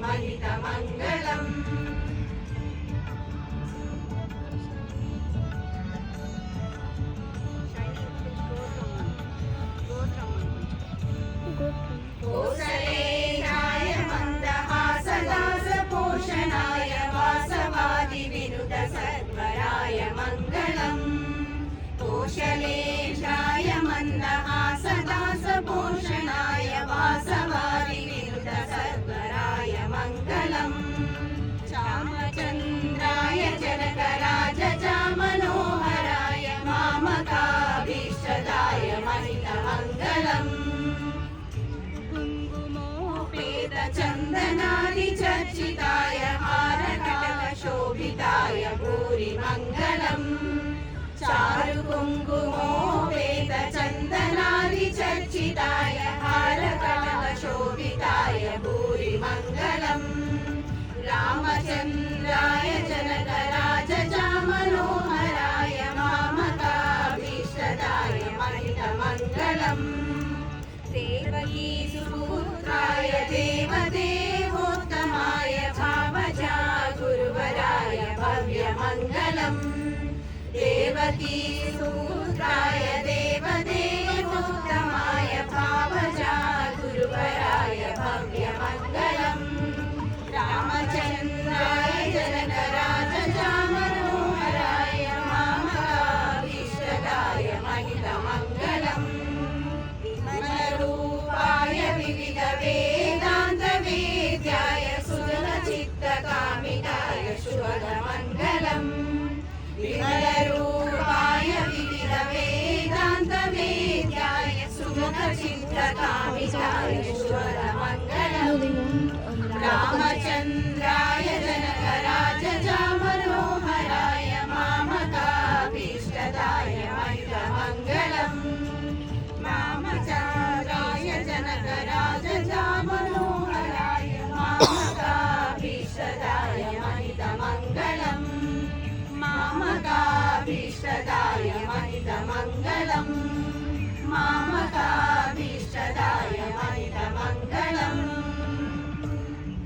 महितमङ्गलम् कोसलेशाय मन्दहासदासपोषणाय वासवादिविनुतसत्वराय मङ्गलम् कोशलेशाय मन्दहासदासपोषणाय वासवादिविनुतसत्वराय मङ्गलम् चामचन्द्राय जनकराजचामनोहराय मामकाभीष्टदाय महितमङ्गलम् चन्दनादिचर्चिताय हारकटकशोभिताय भूरिमङ्गलम् चारुकुङ्कुमोपेतचन्दनादिचर्चिताय हारकटकशोभिताय भूरिमङ्गलम् रामचन्द्राय जनकराजचामनोहराय मामकाभीष्टदाय महितमङ्गलम् देवकीसुपुत्राय देवदेवोत्तमाय भावजा गुरुवराय भव्यमङ्गलम् देवकीसुपुत्राय देवदेवोत्तमाय भावजा गुरुवराय भव्यमङ्गलम् रामचन्द्राय जनकराजचामनोहराय मामकाभीष्टदाय महितमङ्गलम् रूपाय विविध वेदान्तवेद्याय सुजनचित्तकामिताय शुभमङ्गलम् विमलरूपाय विविध वेदान्तवेद्याय सुजनचित्तकामिताय शुभमङ्गलम् रामचन्द्राय जनकराजचामनोहराय मामकाभीष्टदाय महितमङ्गलम् मामचन्द्राय जनकराजचामनोहराय मामकाभीष्टदाय महितमङ्गलम् मामकाभीष्टदाय महितमङ्गलम् मामका